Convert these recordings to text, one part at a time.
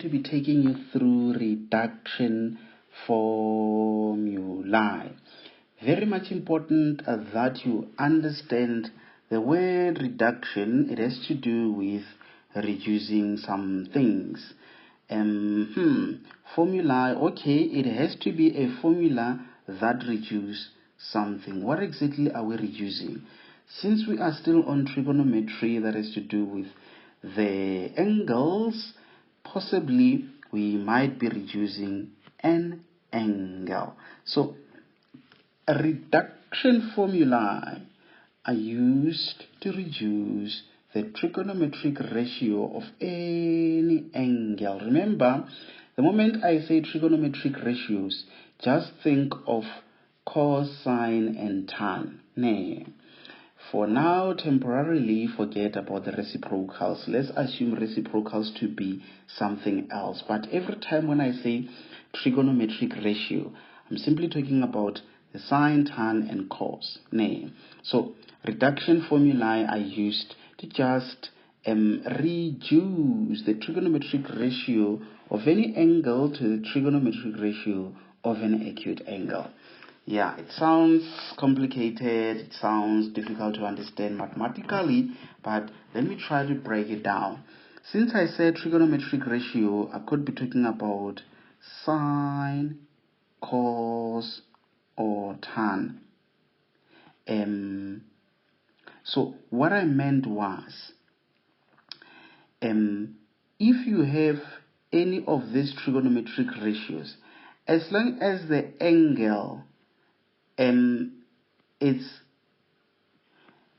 to be taking you through reduction formulae. Very much important that you understand the word reduction. It has to do with reducing some things. Formula, okay, it has to be a formula that reduces something. What exactly are we reducing? Since we are still on trigonometry, that has to do with the angles, possibly we might be reducing an angle. So a reduction formulae are used to reduce the trigonometric ratio of any angle. Remember, the moment I say trigonometric ratios, just think of cosine and tan. For now, temporarily forget about the reciprocals. Let's assume reciprocals to be something else. But every time when I say trigonometric ratio, I'm simply talking about the sine, tan, and cos. So reduction formulae are used to just reduce the trigonometric ratio of any angle to the trigonometric ratio of an acute angle. Yeah, it sounds complicated, it sounds difficult to understand mathematically, but let me try to break it down. Since I said trigonometric ratio, I could be talking about sine, cos, or tan. So what I meant was, if you have any of these trigonometric ratios, as long as the angle it's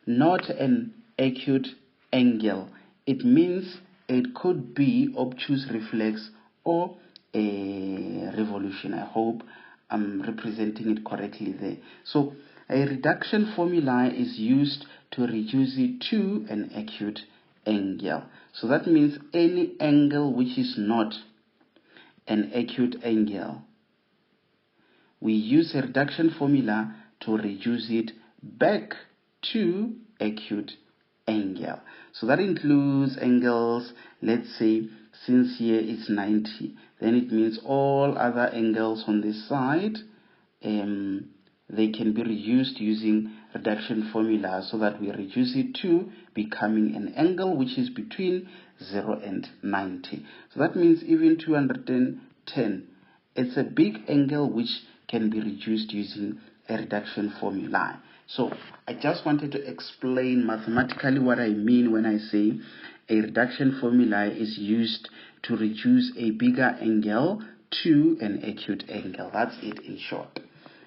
not an acute angle, it means it could be obtuse reflex or a revolution. I hope I'm representing it correctly there. So a reduction formula is used to reduce it to an acute angle. So that means any angle which is not an acute angle, we use a reduction formula to reduce it back to acute angle. So that includes angles, let's say, since here it's 90, then it means all other angles on this side, they can be reduced using reduction formula, so that we reduce it to becoming an angle which is between 0 and 90. So that means even 210, it's a big angle which can be reduced using a reduction formula. So I just wanted to explain mathematically what I mean when I say a reduction formula is used to reduce a bigger angle to an acute angle. That's it in short.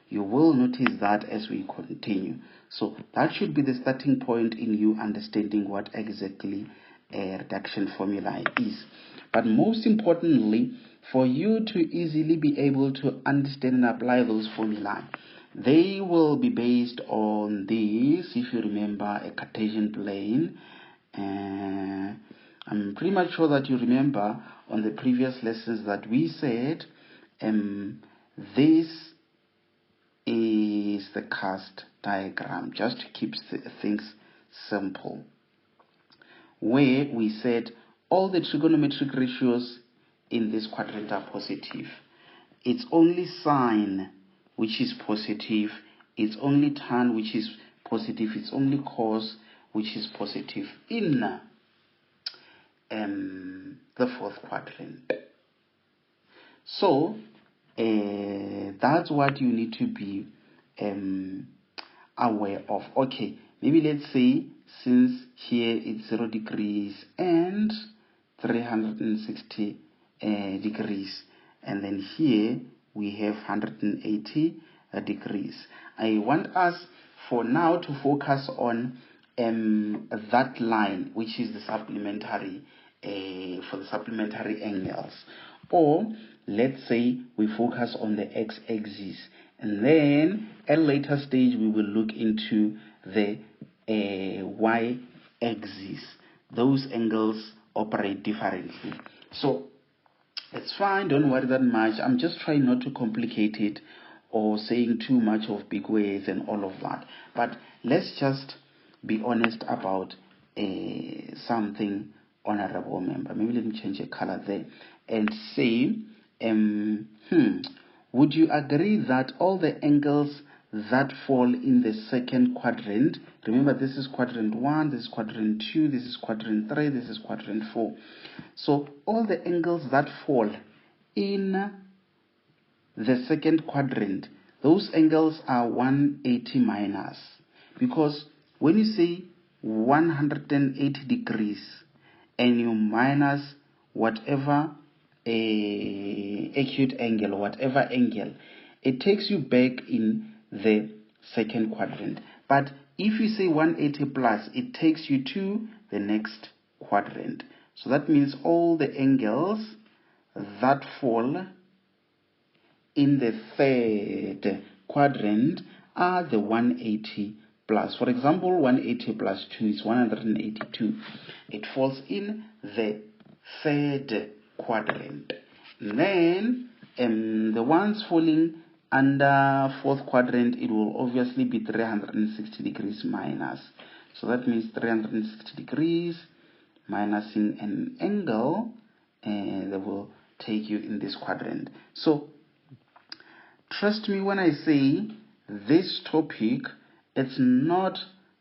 You will notice that as we continue. So that should be the starting point in you understanding what exactly a reduction formula is. But most importantly, for you to easily be able to understand and apply those formulae, they will be based on this. If you remember, a Cartesian plane. I'm pretty much sure that you remember on the previous lessons that we said this is the cast diagram, just to keep things simple, where we said all the trigonometric ratios in this quadrant are positive. It's only sine which is positive, it's only tan which is positive, it's only cos which is positive in the fourth quadrant. So that's what you need to be aware of. Okay, maybe let's say since here it's 0 degrees and 360 degrees, and then here we have 180 degrees. I want us for now to focus on that line, which is the supplementary for the supplementary angles. Or let's say we focus on the x-axis, and then at a later stage we will look into the y-axis. Those angles operate differently. So it's fine, don't worry that much. I'm just trying not to complicate it or saying too much of big words and all of that. But let's just be honest about something, honorable member. Maybe let me change the color there. and say, would you agree that all the angles that fall in the second quadrant, remember this is quadrant 1, this is quadrant 2, this is quadrant 3, this is quadrant 4. So all the angles that fall in the second quadrant, those angles are 180 minus. Because when you say 180 degrees and you minus whatever acute angle, whatever angle, it takes you back in the second quadrant. But if you say 180 plus, it takes you to the next quadrant. So that means all the angles that fall in the third quadrant are the 180 plus. For example, 180 plus 2 is 182. It falls in the third quadrant. Then the ones falling under fourth quadrant, it will obviously be 360 degrees minus. So that means 360 degrees minusing an angle, and that will take you in this quadrant. So trust me when I say this topic, it's not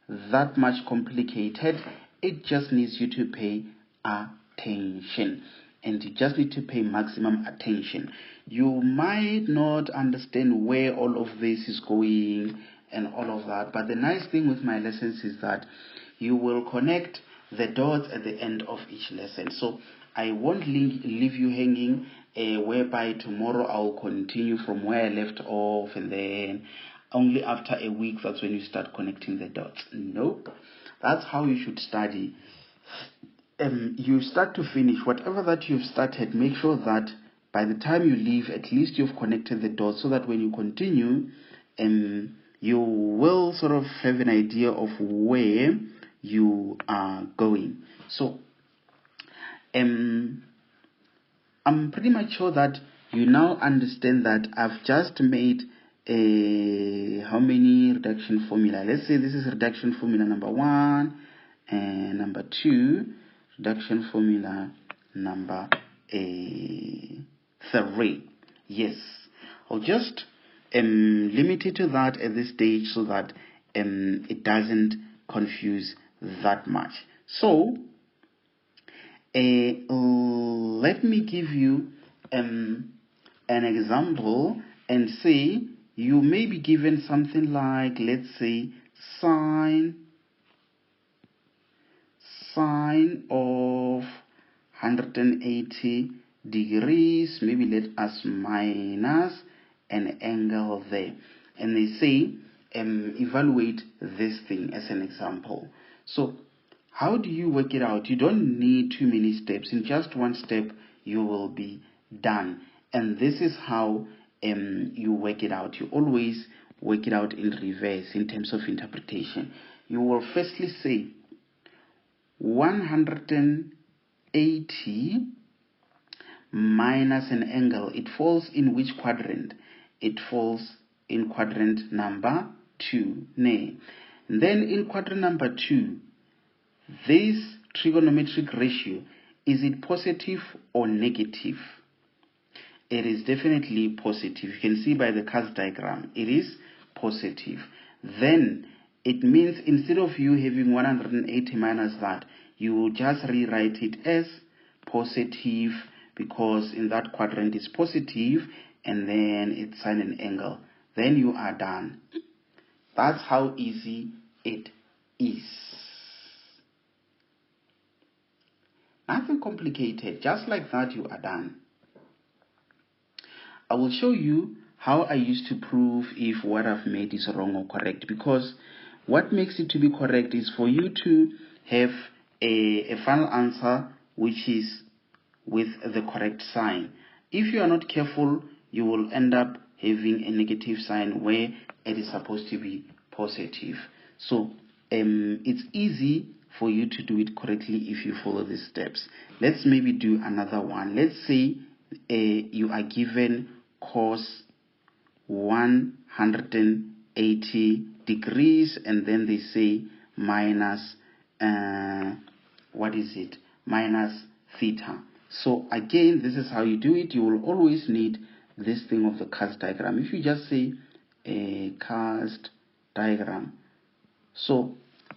that much complicated. It just needs you to pay attention, and you just need to pay maximum attention. You might not understand where all of this is going and all of that, but the nice thing with my lessons is that you will connect the dots at the end of each lesson. So I won't leave you hanging, whereby tomorrow I'll continue from where I left off, and then only after a week that's when you start connecting the dots. Nope. That's how you should study. You start to finish whatever that you've started. Make sure that by the time you leave, at least you've connected the dots, so that when you continue, you will sort of have an idea of where you are going. So I'm pretty much sure that you now understand that I've just made how many reduction formula. Let's say this is reduction formula number 1 and number 2, reduction formula number 3. Yes, I'll just limit it to that at this stage, so that it doesn't confuse that much. So let me give you an example and say you may be given something like, let's say, sine of 180 degrees, maybe let us minus an angle there, and they say evaluate this thing as an example. So how do you work it out? You don't need too many steps. In just one step you will be done, and this is how you work it out. You always work it out in reverse in terms of interpretation. You will firstly say 180 minus an angle. It falls in which quadrant? It falls in quadrant number 2. Nay. And then in quadrant number 2, this trigonometric ratio, is it positive or negative? It is definitely positive. You can see by the cast diagram, it is positive. Then it means instead of you having 180 minus that, you will just rewrite it as positive, because in that quadrant it's positive, and then it's sine an angle. Then you are done. That's how easy it is. Nothing complicated. Just like that, you are done. I will show you how I used to prove if what I've made is wrong or correct, because what makes it to be correct is for you to have a final answer which is with the correct sign. If you are not careful, you will end up having a negative sign where it is supposed to be positive. So it's easy for you to do it correctly if you follow these steps. Let's maybe do another one. Let's say you are given cos 180 degrees, and then they say minus what is it? Minus theta. So again, this is how you do it. You will always need this thing of the cast diagram. If you just say a cast diagram, so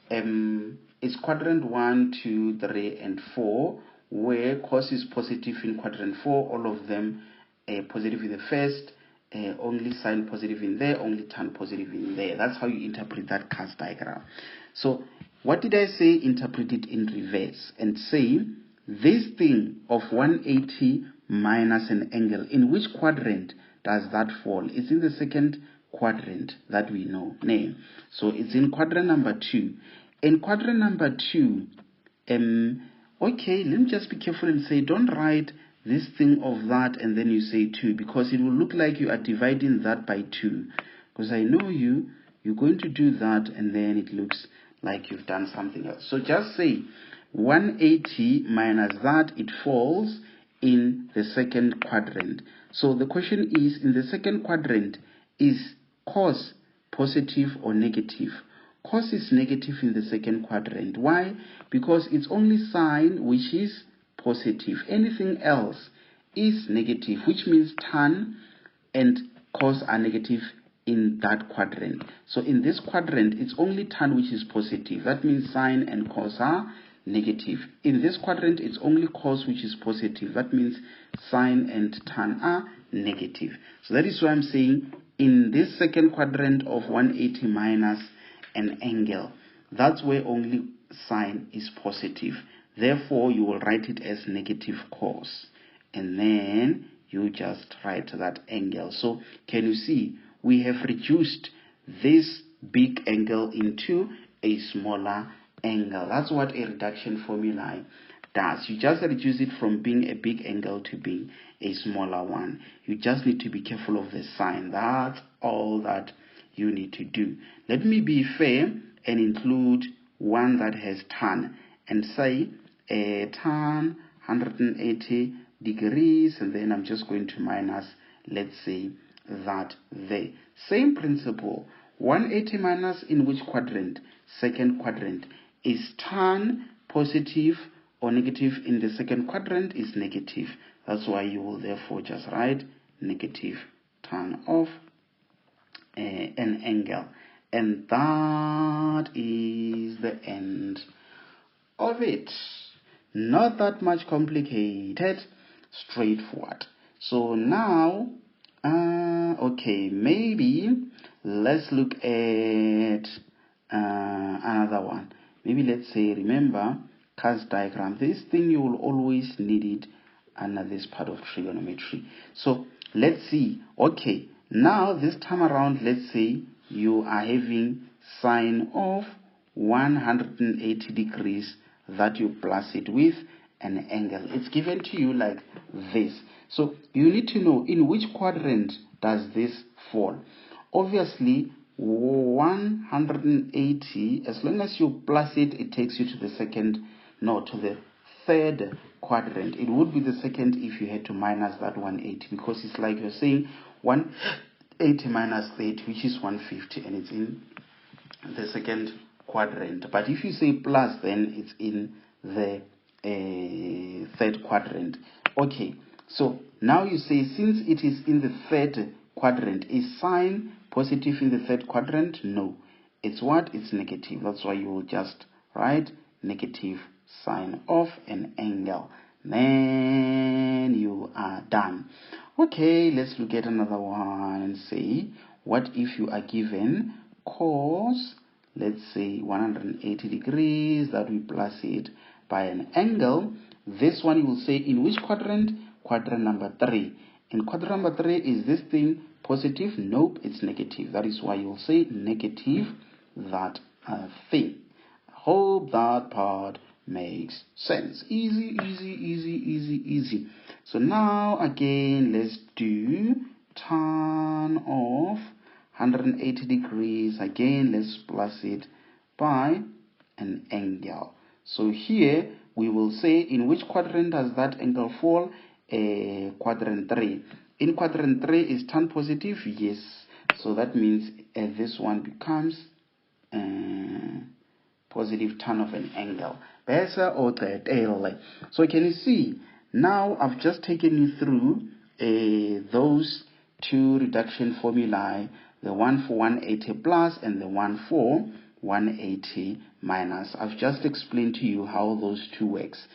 it's quadrant 1, 2, 3, and 4, where cos is positive in quadrant 4, all of them positive in the first, only sine positive in there, only tan positive in there. That's how you interpret that cast diagram. So what did I say? Interpret it in reverse and say this thing of 180 minus an angle, in which quadrant does that fall? It's in the second quadrant that we know. So it's in quadrant number 2. In quadrant number 2, okay, let me just be careful and say, don't write this thing of that and then you say 2, because it will look like you are dividing that by 2. Because I know you're going to do that and then it looks like you've done something else. So just say 180 minus that, it falls in the second quadrant. So the question is, in the second quadrant, is cos positive or negative? Cos is negative in the second quadrant. Why? Because it's only sine which is positive. Anything else is negative, which means tan and cos are negative in that quadrant. So in this quadrant, it's only tan which is positive. That means sine and cos are negative. In this quadrant, it's only cos which is positive. That means sine and tan are negative. So that is why I'm saying in this second quadrant of 180 minus an angle, that's where only sine is positive. Therefore, you will write it as negative cos. And then you just write that angle. So can you see? We have reduced this big angle into a smaller angle. That's what a reduction formula does. You just reduce it from being a big angle to being a smaller one. You just need to be careful of the sign. That's all that you need to do. Let me be fair and include one that has tan and say tan 180 degrees, and then I'm just going to minus, let's say, that there. Same principle. 180 minus in which quadrant? Second quadrant. Is tan positive or negative in the second quadrant? Is negative. That's why you will therefore just write negative tan of an angle. And that is the end of it. Not that much complicated, straightforward. So now, okay, maybe let's look at another one. Maybe let's say, remember, cast diagram. This thing you will always need it under this part of trigonometry. So let's see. Okay, now this time around, let's say you are having sine of 180 degrees that you plus it with an angle. It's given to you like this. So you need to know in which quadrant does this fall. Obviously 180, as long as you plus it, it takes you to the third quadrant. It would be the second if you had to minus that 180, because it's like you're saying 180 minus 30, which is 150, and it's in the second quadrant. But if you say plus, then it's in the third quadrant. Okay, so now you say, since it is in the third quadrant, is sine positive in the third quadrant? No. It's what? It's negative. That's why you will just write negative sine of an angle. Then you are done. Okay, let's look at another one and say, what if you are given cos, let's say 180 degrees, that we plus it by an angle. This one you will say in which quadrant? Quadrant number 3. In quadrant number 3, is this thing positive? Nope, it's negative. That is why you will say negative that thing. I hope that part makes sense. Easy, easy, easy, easy, easy. So now again, let's do tan of 180 degrees. Again, let's plus it by an angle. So here we will say, in which quadrant does that angle fall? Quadrant 3. In quadrant 3, is tan positive? Yes. So that means this one becomes positive tan of an angle. So can you see? now I've just taken you through those two reduction formulae, the one for 180 plus and the one for 180 minus. I've just explained to you how those two works.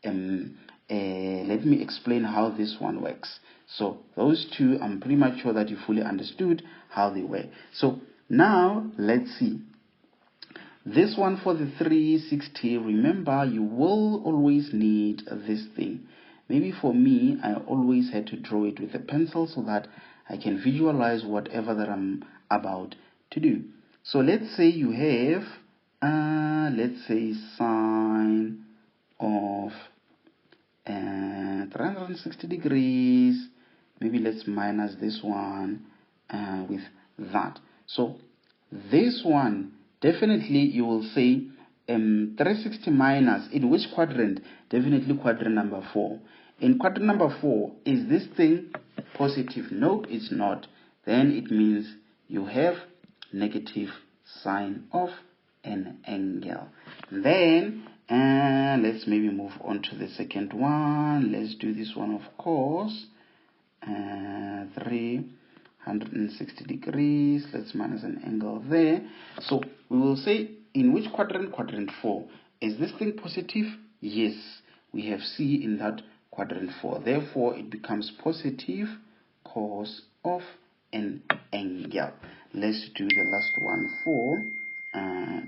Let me explain how this one works. So those two, I'm pretty much sure that you fully understood how they work. So now let's see. This one for the 360, remember you will always need this thing. Maybe for me, I always had to draw it with a pencil so that I can visualize whatever that I'm about to do. So let's say you have, let's say sine of 360 degrees. Maybe let's minus this one with that. So this one, definitely you will say 360 minus, in which quadrant? Definitely quadrant number 4. In quadrant number 4, is this thing positive? Nope, it's not. Then it means you have negative sine of an angle. Then let's maybe move on to the second one. Let's do this one, of course. 360 degrees. Let's minus an angle there. So we will say, in which quadrant? Quadrant 4. Is this thing positive? Yes. We have C in that quadrant 4. Therefore, it becomes positive cos of an angle. Let's do the last one for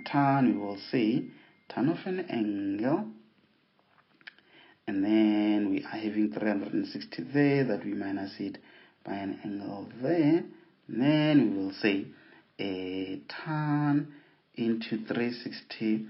tan. We will say tan of an angle. And then we are having 360 there, that we minus it by an angle there. And then we will say tan into 360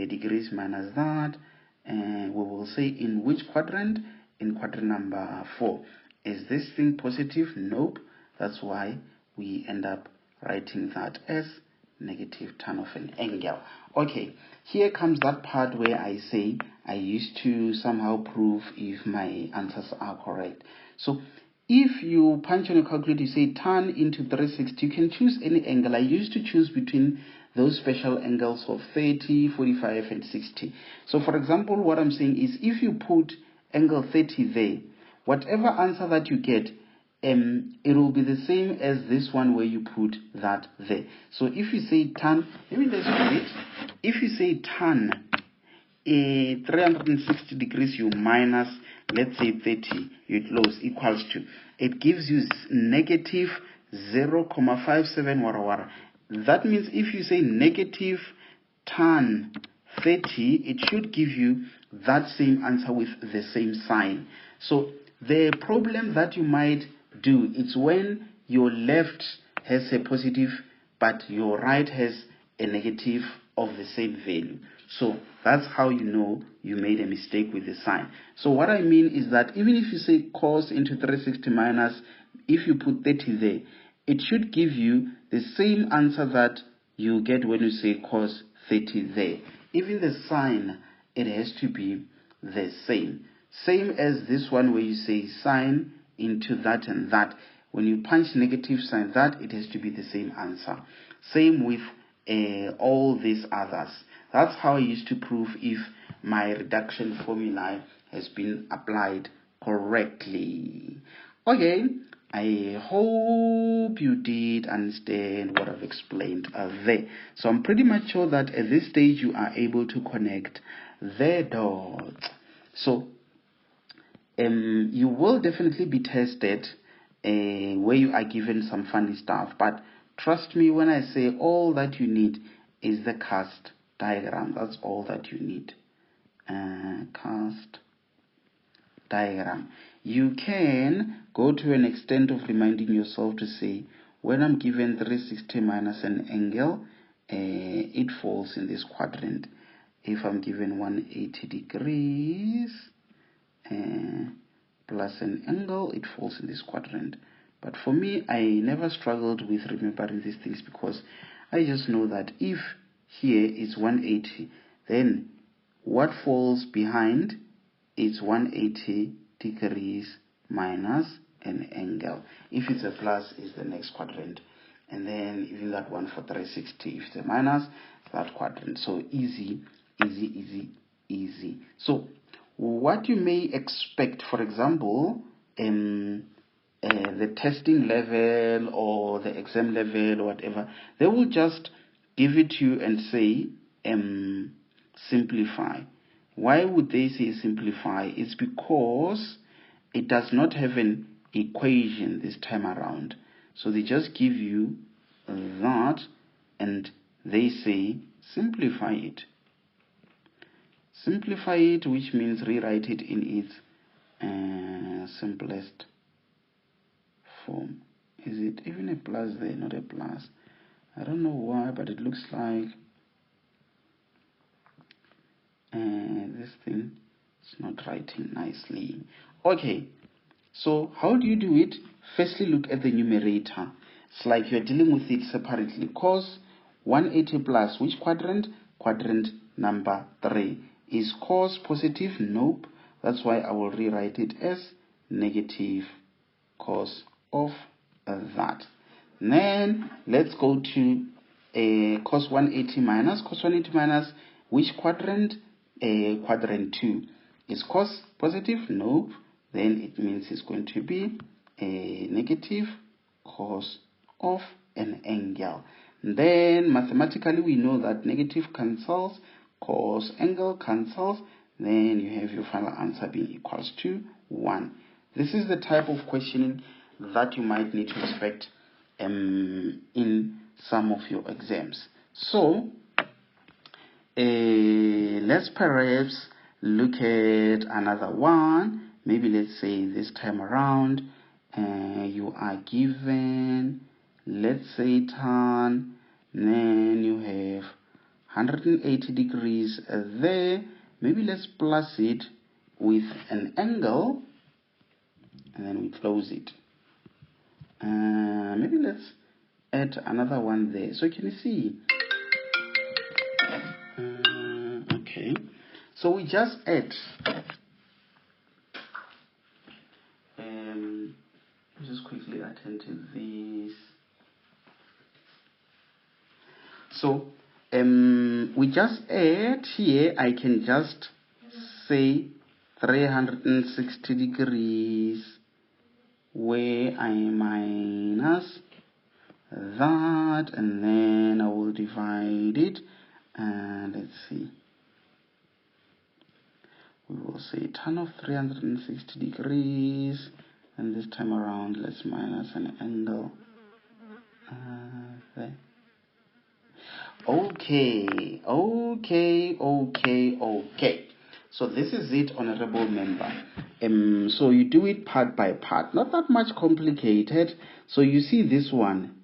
degrees minus that. And we will say, in which quadrant? In quadrant number 4. Is this thing positive? Nope. That's why we end up writing that as negative tan of an angle. Okay, here comes that part where I say I used to somehow prove if my answers are correct. So if you punch on your calculator, you say tan into 360, you can choose any angle. I used to choose between those special angles of 30, 45, and 60. So for example, what I'm saying is, if you put angle 30 there, whatever answer that you get, it will be the same as this one where you put that there. So if you say tan, maybe let's do it. If you say tan 360 degrees, you minus, let's say 30, you close, equals to, it gives you negative 0.57 wara. That means if you say negative tan 30, it should give you that same answer with the same sign. So the problem that you might do, it's when your left has a positive but your right has a negative of the same value. So that's how you know you made a mistake with the sign. So what I mean is that even if you say cos into 360 minus, if you put 30 there, it should give you the same answer that you get when you say cos 30 there. Even the sign, it has to be the same. Same as this one where you say sine into that and that. When you punch negative sign that, it has to be the same answer. Same with all these others. That's how I used to prove if my reduction formula has been applied correctly. Okay, I hope you did understand what I've explained there. So I'm pretty much sure that at this stage you are able to connect the dots. So you will definitely be tested where you are given some funny stuff, but trust me when I say all that you need is the cast diagram. That's all that you need. Cast diagram. You can go to an extent of reminding yourself to say, when I'm given 360 minus an angle, it falls in this quadrant. If I'm given 180 degrees plus an angle, it falls in this quadrant. But for me, I never struggled with remembering these things, because I just know that if here is 180, then what falls behind is 180 degrees minus an angle. If it's a plus, it's the next quadrant. And then even that one for 360, if it's a minus, that quadrant. So easy, easy, easy, easy. So what you may expect, for example, the testing level or the exam level or whatever, they will just give it to you and say simplify. Why would they say simplify? It's because it does not have an equation this time around. So they just give you that and they say simplify it. Simplify it, which means rewrite it in its simplest form. Is it even a plus there? Not a plus. I don't know why, but it looks like this thing is not writing nicely. Okay, so how do you do it? Firstly, look at the numerator. It's like you're dealing with it separately. Cos 180 plus which quadrant? Quadrant number 3. Is cos positive? Nope. That's why I will rewrite it as negative cos of that. Then let's go to cos 180 minus. Cos 180 minus which quadrant? Quadrant 2. Is cos positive? Nope. Then it means it's going to be a negative cos of an angle. Then mathematically we know that negative cancels, cos angle cancels, then you have your final answer being equals to 1. This is the type of questioning that you might need to expect in some of your exams. So let's perhaps look at another one. Maybe let's say this time around you are given, let's say tan, then you have 180 degrees there. Maybe let's plus it with an angle and then we close it. Maybe let's add another one there. So can you see? Okay, so we just add just quickly attend to this. So we just add here. I can just say 360 degrees where I minus that, and then I will divide it, and let's see, we will say tan of 360 degrees, and this time around let's minus an angle there. Okay. So this is it, honorable member. So you do it part by part, not that much complicated. So you see this one,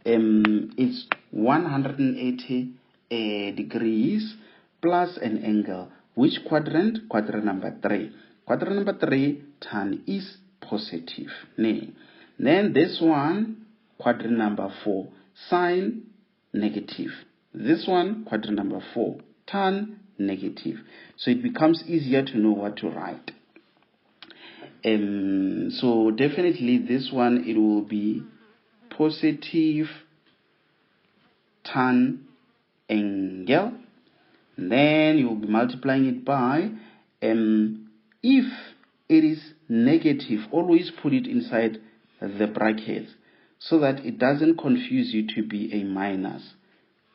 it's 180 degrees plus an angle. Which quadrant? Quadrant number 3. Quadrant number 3, tan is positive. Then this one, quadrant number 4, sine negative. This one, quadrant number 4, tan negative. So it becomes easier to know what to write. So definitely this one, it will be positive tan angle. Then you will be multiplying it by, if it is negative, always put it inside the brackets so that it doesn't confuse you to be a minus.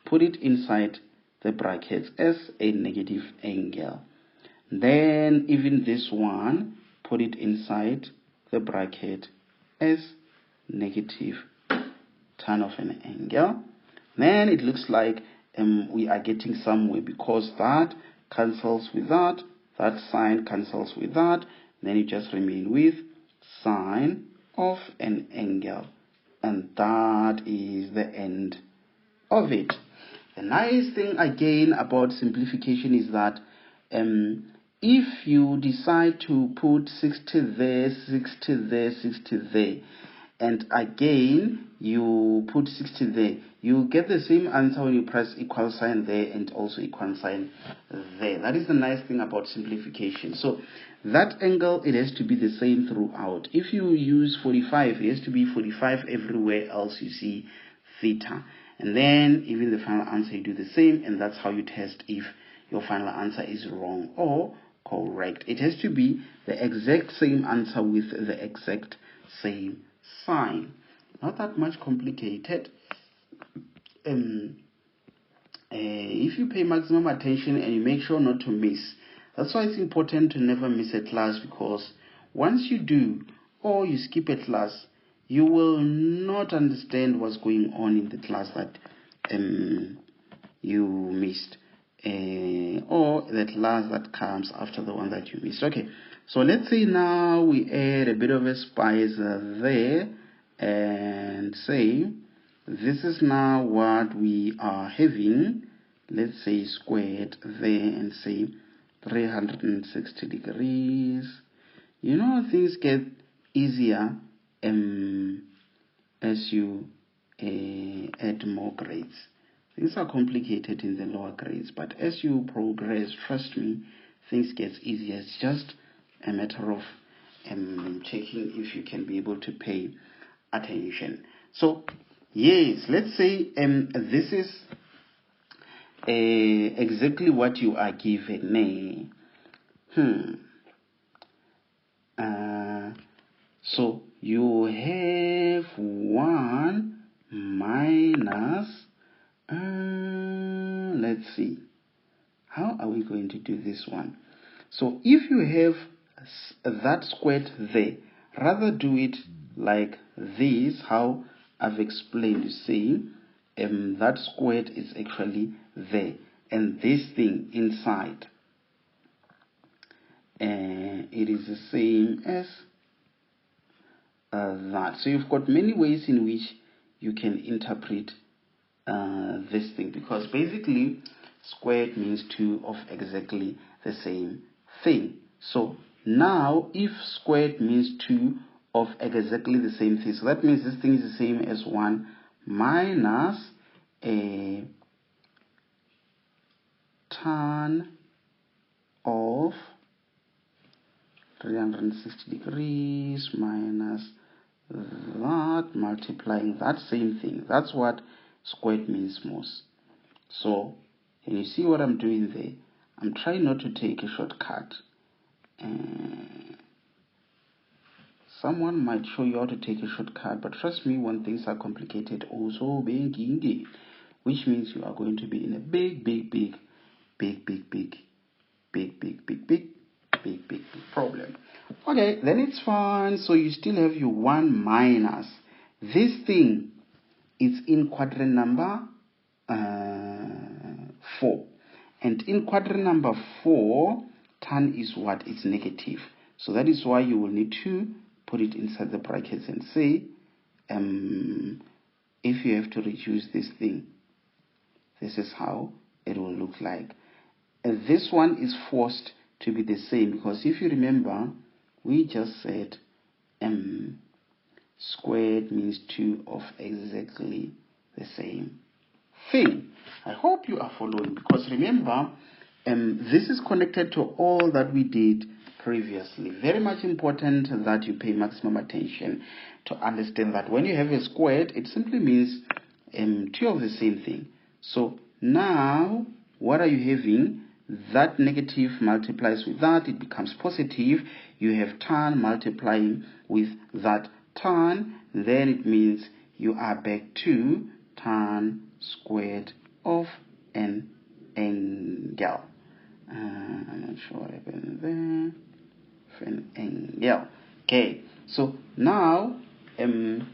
Put it inside the brackets as a negative angle. Then even this one, put it inside the bracket as negative tan of an angle. Then it looks like we are getting somewhere, because that cancels with that sine cancels with that, then you just remain with sine of an angle, and that is the end of it. The nice thing again about simplification is that if you decide to put 60 there, 60 there, 60 there, and again you put 60 there, you get the same answer when you press equal sign there and also equal sign there. That is the nice thing about simplification. So that angle, it has to be the same throughout. If you use 45, it has to be 45 everywhere else you see theta. And then even the final answer, you do the same, and that's how you test if your final answer is wrong or correct. It has to be the exact same answer with the exact same sign. Not that much complicated. If you pay maximum attention and you make sure not to miss, that's why it's important to never miss a class, because once you do or you skip a class, you will not understand what's going on in the class that you missed, or the class that comes after the one that you missed. Okay, so let's say now we add a bit of a spice there and say this is now what we are having. Let's say squared there and say 360 degrees. You know, things get easier as you add more grades. Things are complicated in the lower grades, but as you progress, trust me, things get easier. It's just a matter of checking if you can be able to pay attention. So yes, let's say this is exactly what you are given. So you have 1 minus, let's see, how are we going to do this one? So if you have that squared there, rather do it like this, how I've explained. You see, that squared is actually there, and this thing inside, it is the same as that. So you've got many ways in which you can interpret this thing, because basically squared means 2 of exactly the same thing. So now if squared means 2 of exactly the same thing, so that means this thing is the same as 1 minus a tan of 360 degrees minus that multiplying that same thing. That's what squared means most. So can you see what I'm doing there? I'm trying not to take a shortcut. Someone might show you how to take a shortcut, but trust me, when things are complicated, also big, which means you are going to be in a big problem. Okay, then it's fine. So you still have your 1 minus. This thing is in quadrant number 4. And in quadrant number 4, tan is what? It's negative. So that is why you will need to put it inside the brackets and say, if you have to reduce this thing, this is how it will look like. This one is forced to be the same, because if you remember, we just said squared means 2 of exactly the same thing. I hope you are following, because remember, this is connected to all that we did previously. Very much important that you pay maximum attention to understand that when you have a squared, it simply means 2 of the same thing. So now what are you having? That negative multiplies with that, it becomes positive. You have tan multiplying with that tan, then it means you are back to tan squared of an angle. I'm not sure what happened there. Of an angle. Okay, so now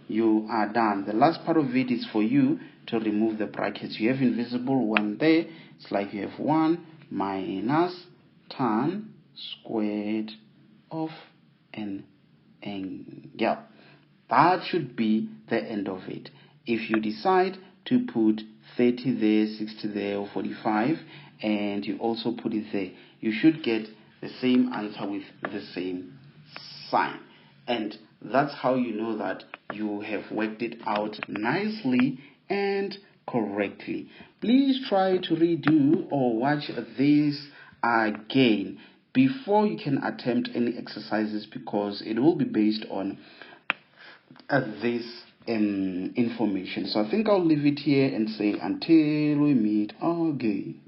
you are done. The last part of it is for you to remove the brackets. You have invisible 1 there. It's like you have 1 minus tan squared of an angle. That should be the end of it. If you decide to put 30 there, 60 there, or 45, and you also put it there, you should get the same answer with the same sign. And that's how you know that you have worked it out nicely and correctly. Please try to redo or watch this again before you can attempt any exercises, because it will be based on this information. So I think I'll leave it here and say until we meet again.